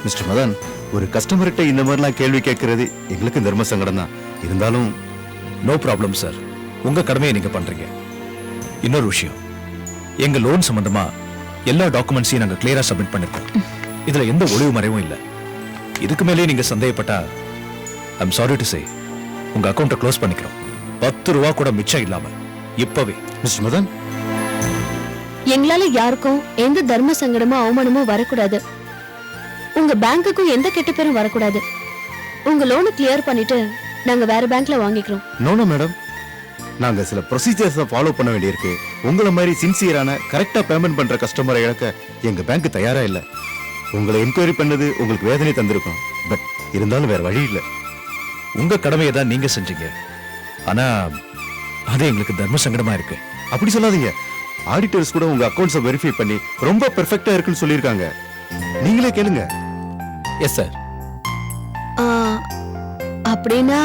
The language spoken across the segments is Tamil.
மிஸ்டர் மதன், ஒரு கஸ்டமர்கிட்ட இந்த மாதிரிலாம் கேள்வி கேட்கறது எங்களுக்கு தர்ம சங்கடம் தான். இருந்தாலும் நோ ப்ராப்ளம் சார், உங்க கடமையை நீங்க பண்றீங்க. இன்னொரு விஷயம், எங்க லோன் சம்பந்தமா எல்லா டாக்குமெண்ட்ஸையும் நாங்க கிளியரா சப்மிட் பண்ணிருக்கோம். இதுல எந்த ஒளிவு மறைவும் இல்ல. இதுக்கு மேலே நீங்க சந்தேகப்பட்டா ஐம் சாரி டு சே உங்க அக்கௌண்ட்டை க்ளோஸ் பண்ணிக்கிறோம். 10 ரூபா கூட மிச்சம் இல்லாம இப்பவே. மிஸ்டர் மதன், எங்களால யாருக்கும் எந்த தர்ம சங்கடமோ அவமானமோ வரக்கூடாது. உங்க பேங்க்குக்கும் எந்த கெட்ட பேரும் வரக்கூடாது. உங்க லோனை கிளியர் பண்ணிட்டு நாங்க வேற பேங்க்ல வாங்கிக்கிறோம். நோ மேடம், நாங்க சில ப்ரொசீஜர்ஸ் ஃபாலோ பண்ண வேண்டியிருக்கு. உங்களை மாதிரி சின்சியரான கரெக்டா பேமெண்ட் பண்ற கஸ்டமரை இழக்க எங்க பேங்க் தயாரா இல்ல. உங்களை என்கொயரி பண்ணது உங்களுக்கு வேதனை தந்திருக்கும். பட் இருந்தாலும் வேற வழி இல்ல. உங்க கடமையை தான் நீங்க செஞ்சீங்க. ஆனா அது எங்களுக்கு தர்ம சங்கடமா இருக்கு. அப்படி சொல்லாதீங்க. ஆடிட்டர்ஸ் கூட உங்க அக்கவுண்ட்ஸை வெரிஃபை பண்ணி ரொம்ப பெர்ஃபெக்ட்டா இருக்குன்னு சொல்லியிருக்காங்க. நீங்களே கேளுங்க. Yes sir. அப்படின்னா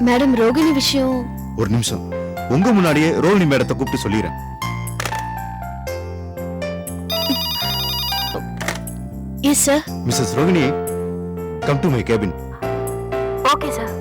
மேடம் ரோகிணி விஷயம். ஒரு நிமிஷம், உங்க முன்னாடியே ரோகிணி மேடத்தை கூப்பிட்டு சொல்லிடுறேன். Yes sir. Mrs Rohini, come to my cabin. Okay sir.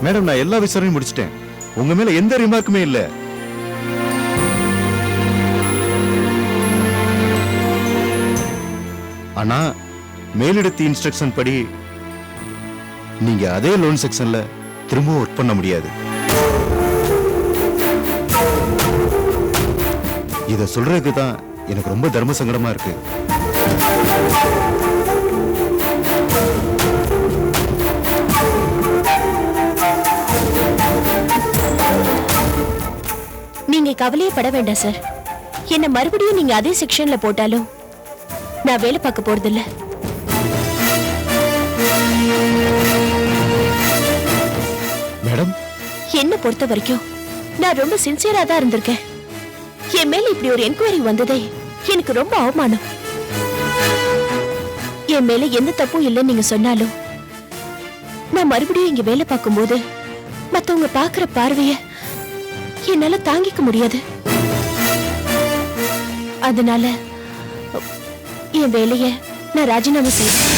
Madam, நான் எல்லா விசாரணையும் முடிச்சிட்டேன். உங்க மேல எந்த ரிமார்க்குமே இல்ல. ஆனா மேலிடத்து இன்ஸ்ட்ரக்ஷன் படி நீங்க அதே லோன் செக்ஷன்ல திரும்ப ஒர்க் பண்ண முடியாது. இத சொல்றதுக்கு தான் எனக்கு ரொம்ப தர்ம சங்கடமா இருக்கு. நீங்க கவலையே பட வேண்டாம் சார். என்ன மறுபடியும் நீங்க அதே செக்ஷன்ல போட்டாலும் நான் வேலை பார்க்க போறதில்ல. மேடம், என்ன பொறுத்த வரைக்கும் நான் ரொம்ப சின்சியரா தான் இருந்திருக்கேன். என் மேல இப்படி ஒரு என்கொயரி வந்ததே எனக்கு ரொம்ப அவமானம். என் மேல எந்த தப்பும் இல்லைன்னு நீங்க சொன்னாலும் நான் மறுபடியும் இங்க வேலை பார்க்கும் போது மத்தவங்க பாக்குற பார்வைய என்னால தாங்கிக்க முடியாது. அதனால என் வேலைய நான் ராஜினாமா செய்வேன்.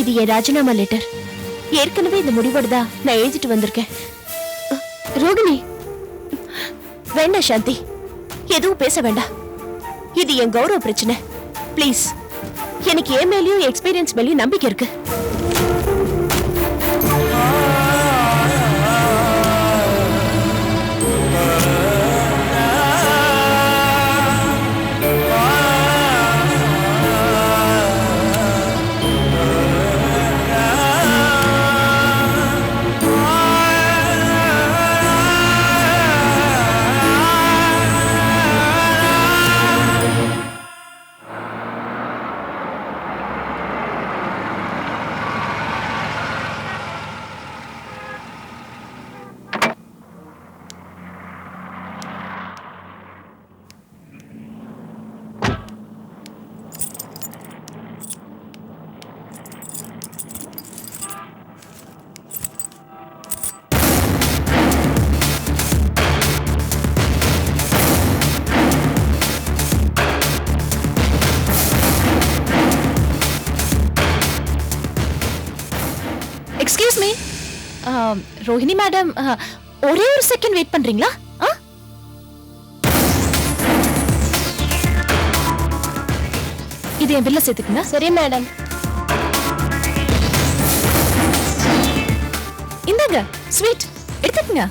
இது என் ராஜினாமா லெட்டர். ஏற்கனவே இந்த முடிவோடு தான் நான் எழுதிட்டு வந்திருக்கேன். ரோகிணி, வேண்டாம் சாந்தி, எதுவும் பேச வேண்டாம். இது என் கௌரவ பிரச்சனை. பிளீஸ், எனக்கு என் மேலயும் எக்ஸ்பீரியன்ஸ் மேலயும் நம்பிக்கை இருக்கு. எக்ஸ்கியூஸ் மீ ரோஹிணி மேடம் ஒரே ஒரு செகண்ட் வெயிட் பண்றீங்களா? இது என் பில்ல சேர்த்துக்குங்க. சரி மேடம். இந்தாங்க ஸ்வீட் எடுத்துக்கங்க.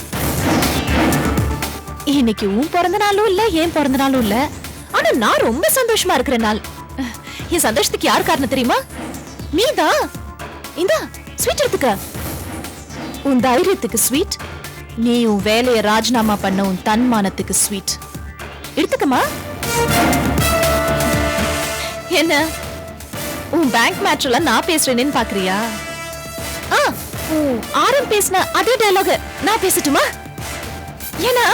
இன்னைக்கு உன் பிறந்த நாளும் இல்ல, ஏன் பிறந்த நாளும் இல்ல. ஆனா நான் ரொம்ப சந்தோஷமா இருக்கிற நாள். என் சந்தோஷத்துக்கு யார் காரணம் தெரியுமா? நீதான். இந்தா ஸ்வீட் எடுத்துக்க. உன் தைரியத்துக்கு ஸ்வீட், நீ உன் வேலையை ராஜினாமா பண்ண உன் தன்மானத்துக்கு ஸ்வீட். எடுத்துக்கமா. என்ன உன் பேங்க் மேட்ச்ல நான் பேசுறேன்னு பாக்குறியா? ஆரம் பேசின அதே டயலாக் நான் பேசட்டுமா? ஏன்னா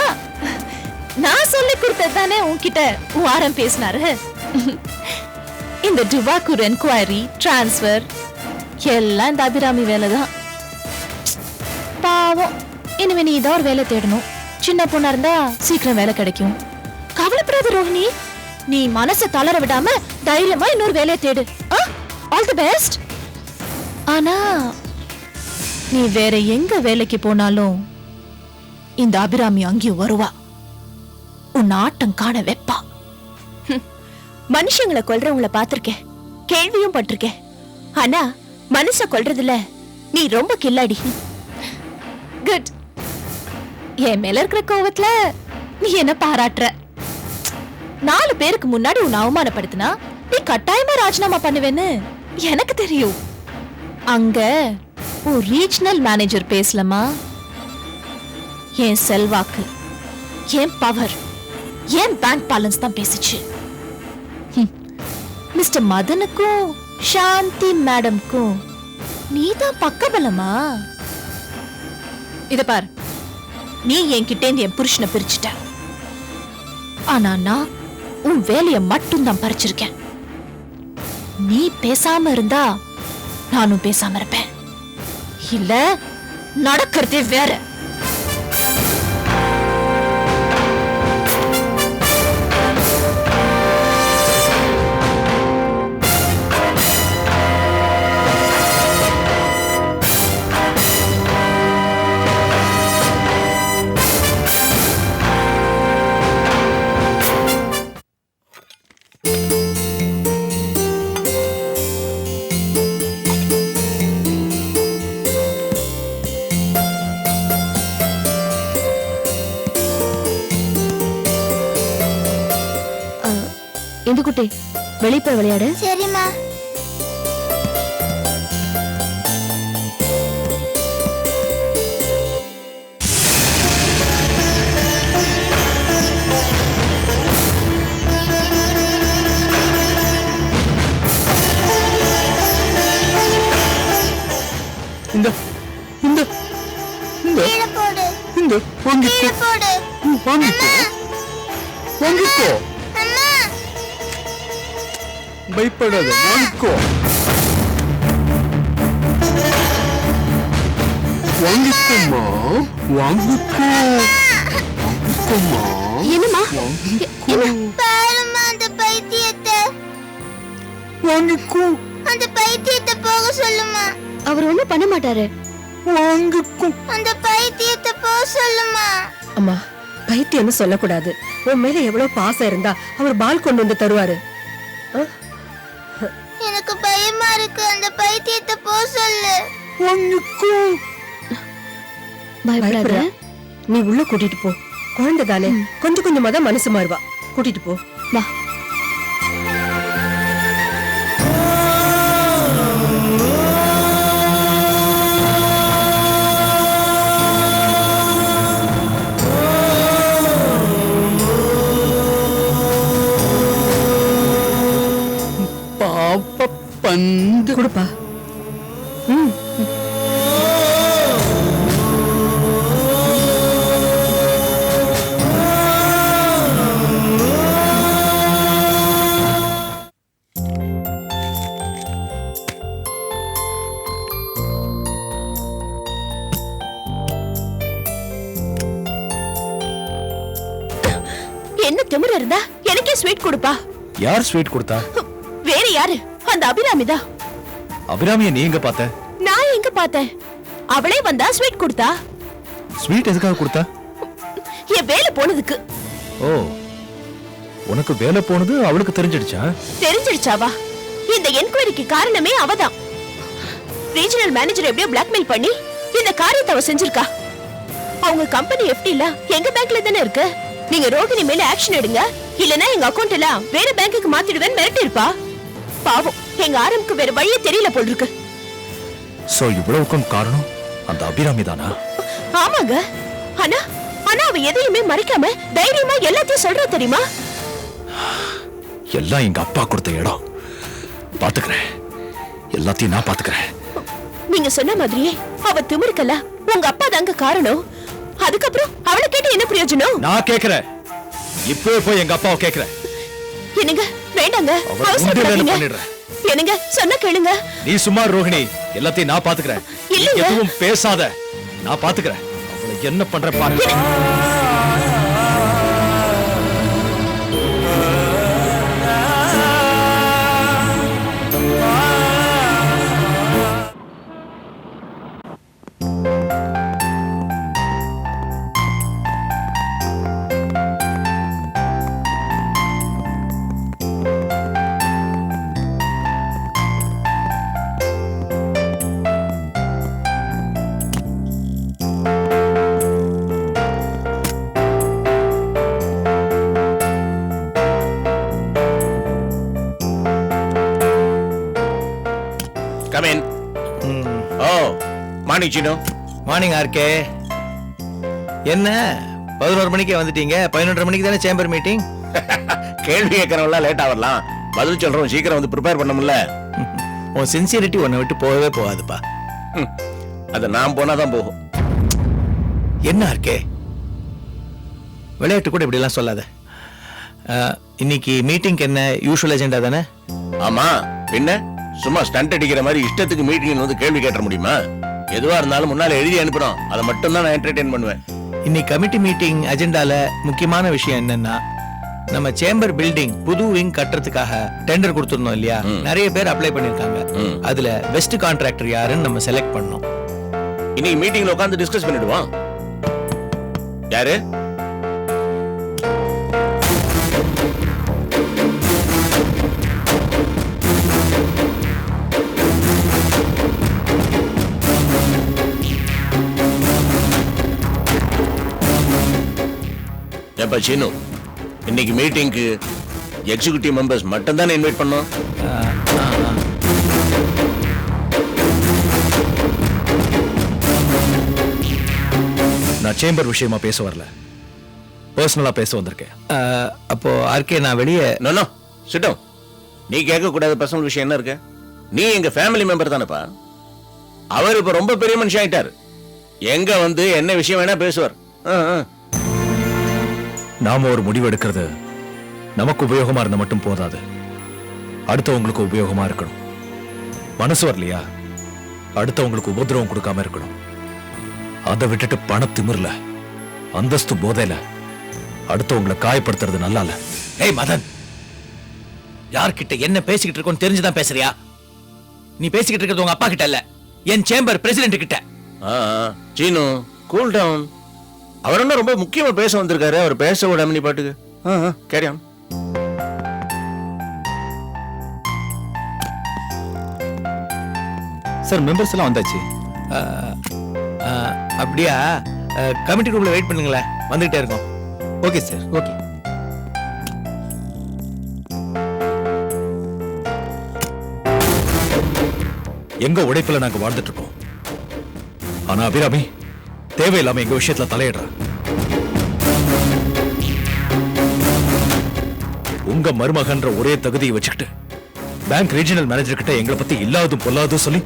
நான் சொல்லி கொடுத்தது தானே உன்கிட்ட உன் ஆரம் பேசினாரு. இந்த டிவாக்கூர் என்கொயரி, டிரான்ஸ்ஃபர் எல்லாம் இந்த அபிராமி வேலைதான். பாவம், இனிமே நீ தான் ஒரு வேலை தேடணும். சின்ன பொண்ணா இருந்தா சீக்கிரம் வேலை கிடைக்கும். கவலைப்படாத ரோஹிணி, நீ மனசை தளர விடாம தைரியமா இன்னொரு வேலையை தேடு. All the best. ஆனா நீ வேற எங்க வேலைக்கு போனாலும் இந்த அபிராமி அங்கேயும் வருவா. உன் ஆட்டம் காண வெப்பா. மனுஷங்களை கொல்றவங்கள பாத்திருக்கேன், கேள்வியும் பட்டிருக்கேன். ஆனா மனுஷ கொல்றதுல நீ ரொம்ப கில்லாடி. குட். என் மேல இருக்கிற கோவத்துல நீ என்ன பாராட்டுற. 4 பேருக்கு முன்னாடி உன்னை அவமானப்படுத்தினா நீ கட்டாயமா ராஜினாமா பண்ணுவேன்னு எனக்கு தெரியும். அங்க உன் ரீஜனல் மேனேஜர் பேசலமா? என் செல்வாக்கு, என் பவர், என் பேங்க் பேலன்ஸ் தான் பேசிச்சு. மிஸ்டர் மதனுக்கும் சாந்தி மேடம்க்கும் நீதான் பக்கபலமா? இத பார், நீ என்கிட்டேந்து என் புருஷனை பிரிச்சுட்ட. ஆனா நான் உன் வேலைய மட்டும் தான் பறிச்சிருக்கேன். நீ பேசாம இருந்தா நானும் பேசாம இருப்பேன். இல்ல நடக்கிறதே வேற. இந்து குட்டி, வெளியே போய் விளையாடு. சரிம்மா. இந்த இந்த இந்த கீழே போடு. இந்த வாங்கிக்கோ, கீழே போடு. வாங்கிக்கோ, வாங்கிக்கோ. அம்மா. பயப்படாத, வாங்கிக்கோ. வாங்கிக்கோமா, வாங்கிக்கோ, வாங்கிக்கோமா. என்னம்மா? பாரும்மா அந்த பைத்தியத்தை. வாங்கிக்கோ. அந்த பைத்தியத்தை போக சொல்லுமா. அவர் ஒண்ணும் பண்ண மாட்டாரு. வாங்கிக்கோ. அந்த பைத்தியத்தை போக சொல்லுமா. அம்மா, பைத்தியம்னு சொல்லக்கூடாது. உன் மேல எவ்வளவு பாசம் இருந்தா அவர் பால் கொண்டு வந்து தருவாரு. எனக்கு பயமா இருக்கு. அந்த பைத்தியத்தை போக சொல்லு. வாங்கிக்கோ. பயப்படாத, நீ உள்ள கூட்டிட்டு போ. குழந்தை தானே, கொஞ்சம் கொஞ்சமா தான் மனசு மாறுவா. கூட்டிட்டு போ. வா. பாப்ப பந்து கொடுப்பா. என்ன திமிர இருந்தா எனக்கே ஸ்வீட் கொடுப்பா. யார் ஸ்வீட் கொடுத்தா? வேற யாரு? அந்த அபிராமிதா. அபிராமிய நீ எங்க பார்த்த? நான் எங்க பார்த்தேன்? அவளே வந்தா ஸ்வீட் கொடுத்தா. ஸ்வீட் எதுக்காக கொடுத்தா? என் வேலை போனதுக்கு. ஓ, உனக்கு வேலை போனது அவளுக்கு தெரிஞ்சிடுச்சா? தெரிஞ்சிடுச்சாவா? இந்த என்கொயரிக்கு காரணமே அவதான். ரீஜனல் மேனேஜர் எப்படியோ பிளாக்மெயில் பண்ணி இந்த காரியத்தை அவ செஞ்சிருக்கா. அவங்க கம்பெனி எஃப்டில எங்க பேங்க்ல தானே இருக்கு. நீங்க ரோகிணி மேல ஆக்ஷன் எடுங்க, இல்லனா எங்க அக்கவுண்ட் எல்லாம் வேற பேங்க்குக்கு மாத்திடுவேன் மிரட்டி இருப்பா. பாவம், எங்க ஆரம்புக்கு வேற வழியே தெரியல போல் இருக்கு. சோ இவ்வளவுக்கும் காரணம் அந்த அபிராமி தானா? ஆமாங்க. ஆனா ஆனா அவ எதையுமே மறைக்காம தைரியமா எல்லாத்தையும் சொல்றா தெரியுமா? எல்லாம் எங்க அப்பா கொடுத்த இடம். பாத்துக்கிறேன், எல்லாத்தையும் நான் பாத்துக்கிறேன். நீங்க சொன்ன மாதிரியே அவ திமிருக்கல உங்க அப்பா தாங்க காரணம். அதுக்கப்புறம் அவளை கேட்டு என்ன பிரயோஜனம்? நான் கேக்குறேன், இப்பவே போய் எங்க அப்பாவை கேக்குறேன். என்னங்க வேண்டாங்க, அவளை உண்டு வேலை அவசரப்படாதீங்க. பண்ணிடுறேன். என்னங்க சொன்ன கேளுங்க. நீ சும்மா ரோஹிணி, எல்லாத்தையும் நான் பாத்துக்கிறேன். நீ இல்லைங்க. எதுவும் பேசாத, நான் பாத்துக்கிறேன். அவளை என்ன பண்ற பாருங்க. Come in. Oh, morning, Chino. Morning RK. என்ன 11 மணிக்கே வந்துட்டீங்க? 11:30 மணிக்கு தானே சேம்பர் மீட்டிங். கேள்வி கேட்கறவங்களா லேட்டா வரலாம், பதில் சொல்றோம் சீக்கிரம் வந்து ப்ரிப்பேர் பண்ணணும்ல. உன் சின்சியரிட்டி உன்னை விட்டு போகவே போகாதுப்பா. அது நான் போனாதான் போகும். என்ன ஆர்கே, விளையாட்டு கூட இப்படி எல்லாம் சொல்லாத. இன்னைக்கு மீட்டிங்க்கு என்ன யூஷுவல் அஜெண்டா தானே? ஆமா, பின்ன சும்மா ஸ்டண்ட் அடிக்கிற மாதிரி இஷ்டத்துக்கு மீட்டிங் வந்து கேள்வி கேட்ட முடியுமா? எதுவா இருந்தாலும் முன்னால எழுதி அனுப்புறோம், அதை மட்டும் தான் நான் என்டர்டெயின் பண்ணுவேன். இன்னைக்கு கமிட்டி மீட்டிங் அஜெண்டால முக்கியமான விஷயம் என்னன்னா, நம்ம சேம்பர் பில்டிங் புது விங் கட்டுறதுக்காக டெண்டர் கொடுத்துருந்தோம் இல்லையா? நிறைய பேர் அப்ளை பண்ணிருக்காங்க. அதுல பெஸ்ட் கான்ட்ராக்டர் யாருன்னு நம்ம செலக்ட் பண்ணோம். இன்னைக்கு மீட்டிங்ல உட்கார்ந்து டிஸ்கஸ் பண்ணிடுவோம். யாரு? ஏப்பா சீனு, இன்னைக்கு மீட்டிங்க்கு எக்ஸிகியூட்டிவ் மெம்பர்ஸ் மட்டும் தானே இன்வைட் பண்ணோம். நான் சேம்பர் விஷயமா பேச வரல, பர்சனலா பேச வந்திருக்கேன். அப்போ ஆர்கே நான் வெளியே. நோ சிட்டம். நீ கேட்க கூடாத பர்சனல் விஷயம் என்ன இருக்கு? நீ எங்க ஃபேமிலி மெம்பர் தானப்பா. அவர் இப்ப ரொம்ப பெரிய மனுஷன் ஆயிட்டாரு. எங்க வந்து என்ன விஷயம் வேணா பேசுவார். நாம ஒரு முடிவு எடுக்கிறது நமக்கு உபயோகமா இருந்தா மட்டும் போதாது, அடுத்தவங்களுக்கு உபயோகமா இருக்கணும். மனசு வரலையா, அடுத்தவங்களுக்கு உபதிரவம் கொடுக்காம இருக்கணும். அதை விட்டுட்டு பண திமிர்ல அந்தஸ்து போதையில அடுத்தவங்களை காயப்படுத்துறது நல்லா இல்ல. ஏய் மதன், யார்கிட்ட என்ன பேசிக்கிட்டு இருக்கோன்னு தெரிஞ்சுதான் பேசுறியா? நீ பேசிக்கிட்டு இருக்கிறது உங்க அப்பா கிட்ட இல்ல, என் சேம்பர் பிரசிடென்ட் கிட்ட. Seenu, cool down. அவர் என்ன ரொம்ப முக்கியமா பேச வந்திருக்காரு, அவர் பேச விடாம நீ பாட்டுக்கு கேரி ஆன். சார் மெம்பர்ஸ் எல்லாம் வந்தாச்சு. அப்படியா? கமிட்டி ரூம்ல வெயிட் பண்ணுங்களேன், வந்துகிட்டே இருக்கோம். Okay sir. ஓகே. எங்க உடைப்புல நாங்க வாழ்ந்துட்டு இருக்கோம். ஆனா அபிராமி தேவையில்லாம எங்க விஷயத்துல தலையிடுற. உங்க மருமகன்ற ஒரே தகுதியை வச்சுக்கிட்டு பேங்க் ரீஜனல் மேனேஜர் கிட்ட எங்களை பத்தி இல்லாதும் பொல்லாதும் சொல்லி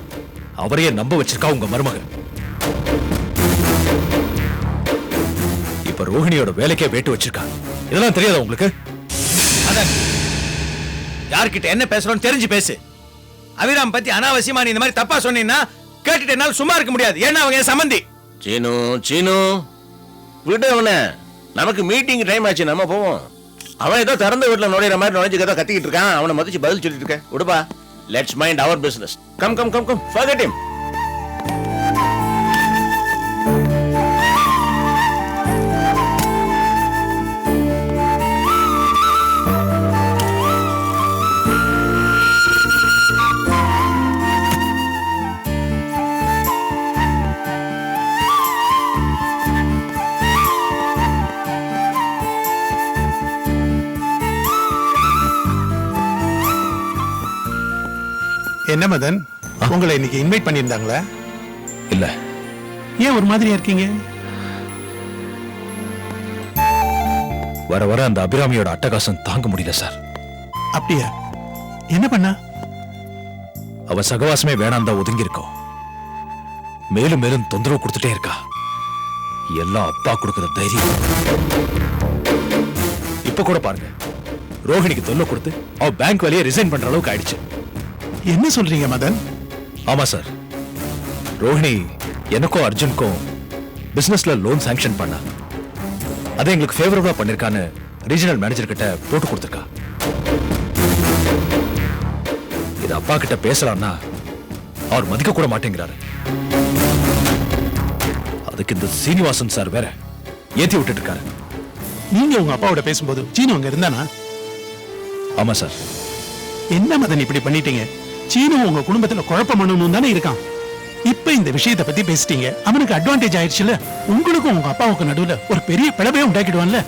அவரையே நம்ப வச்சிருக்கா உங்க மருமகன். இப்ப ரோஹிணியோட வேலைக்கே வேட்டு வச்சிருக்கா. இதெல்லாம் தெரியாதா உங்களுக்கு? மதன், யார்கிட்ட என்ன பேசுறோம்னு தெரிஞ்சு பேசு. அபிராம் பத்தி அனாவசியமா நீ இந்த மாதிரி தப்பா சொன்னீங்கன்னா கேட்டுட்டு என்னால சும்மா இருக்க முடியாது. ஏன்னா அவங்க என் சம்பந்தி. சீனு சீனு விடு அவன. நமக்கு மீட்டிங் டைம் ஆச்சு, நம்ம போவோம். அவன் ஏதோ திறந்த வீட்டுல நுழையிற மாதிரி நுழைஞ்சு ஏதோ கத்திக்கிட்டு இருக்கான். அவனை மதிச்சு பதில் சொல்லிட்டு இருக்க. விடுப்பா. Let's mind our business. Come come come come. Forget him. என்ன மதன், உங்களை இன்னைக்கு இன்வைட் பண்ணியிருந்தாங்களா? இல்ல ஏன் ஒரு மாதிரியா இருக்கீங்க? வர வர அந்த அபிராமியோட அட்டகாசம் தாங்க முடியல சார். அப்படியா? என்ன பண்ணா? அவ சகவாசமே வேணாம் தான் ஒதுங்கி இருக்கோம். மேலும் மேலும் தொந்தரவு கொடுத்துட்டே இருக்கா. எல்லாம் அப்பா கொடுக்கிற தைரியம். இப்ப கூட பாருங்க, ரோஹிணிக்கு தொல்லை கொடுத்து அவ பேங்க் வேலையை ரிசைன் பண்ற அளவுக்கு ஆயிடுச்சு. என்ன சொல்றீங்க மதன்? ஆமா சார், ரோஹிணி எனக்கும் அர்ஜுனுக்கும் பிசினஸ்ல லோன் சாங்ஷன் பண்ணா. அதை எங்களுக்கு ஃபேவரபிளா பண்ணிருக்கான்னு ரீஜனல் மேனேஜர் கிட்ட போட்டு கொடுத்துருக்கா. இது அப்பா கிட்ட பேசலாம்னா அவர் மதிக்க கூட மாட்டேங்கிறாரு. அதுக்கு இந்த சீனிவாசன் சார் வேற ஏத்தி விட்டுட்டு இருக்காரு. நீங்க உங்க அப்பாவோட பேசும்போது சீனு அங்க இருந்தானா? ஆமா சார். என்ன மதன் இப்படி பண்ணிட்டீங்க? சீனு உங்க குடும்பத்துல குழப்பம் பண்ணணும் தானே இருக்கான். இப்ப இந்த விஷயத்தை பத்தி பேசிட்டீங்க, அவனுக்கு அட்வான்டேஜ் ஆயிடுச்சுல. உங்களுக்கும் உங்க அப்பாவுக்கு நடுவுல ஒரு பெரிய பிளவே உண்டாக்கிடுவான்ல.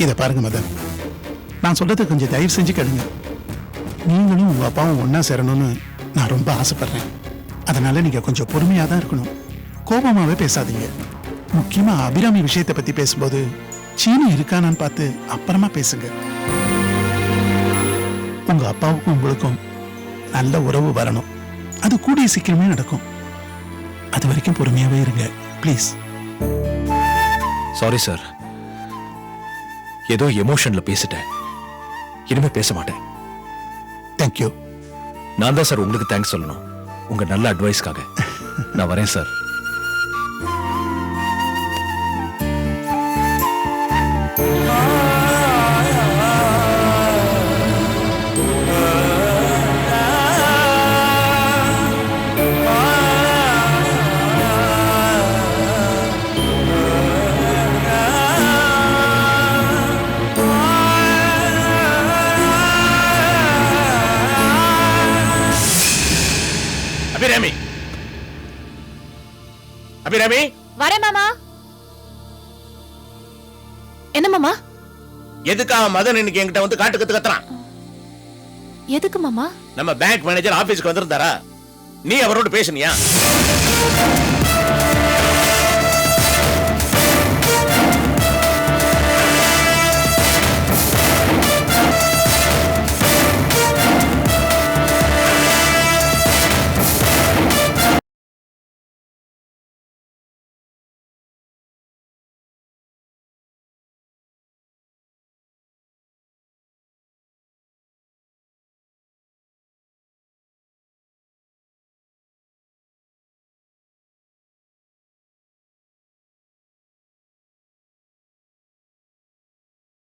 இத பாருங்க மதன், நான் சொல்றதை கொஞ்சம் தயவு செஞ்சு கேளுங்க. நீங்களும் உங்க அப்பாவும் ஒன்னா சேரணும்னு நான் ரொம்ப ஆசைப்படுறேன். அதனால நீங்க கொஞ்சம் பொறுமையா தான் இருக்கணும். கோபமாவே பேசாதீங்க. முக்கியமா அபிராமி விஷயத்தை பத்தி பேசும்போது சீனு இருக்கானான்னு பார்த்து அப்புறமா பேசுங்க. உங்க அப்பாவுக்கும் உங்களுக்கும் நல்ல உறவு வரணும். அது கூடிய சீக்கிரமே நடக்கும். அது வரைக்கும் பொறுமையாவே இருங்க ப்ளீஸ். சாரி சார், ஏதோ எமோஷன்ல பேசிட்டேன். இனிமே பேச மாட்டேன். தேங்க்யூ. நான் தான் சார் உங்களுக்கு தேங்க்ஸ் சொல்லணும், உங்க நல்ல அட்வைஸ்க்காக. நான் வரேன் சார். அபிராமி, அபிராமி, வரேன் மாமா. என்ன மாமா? எதுக்காக மதன் இன்னைக்கு என்கிட்ட வந்து காட்டு கத்து கத்துறான்? எதுக்கு மாமா? நம்ம பேங்க் மேனேஜர் ஆபீஸ்க்கு வந்திருந்தாரா? நீ அவரோட பேசுனியா?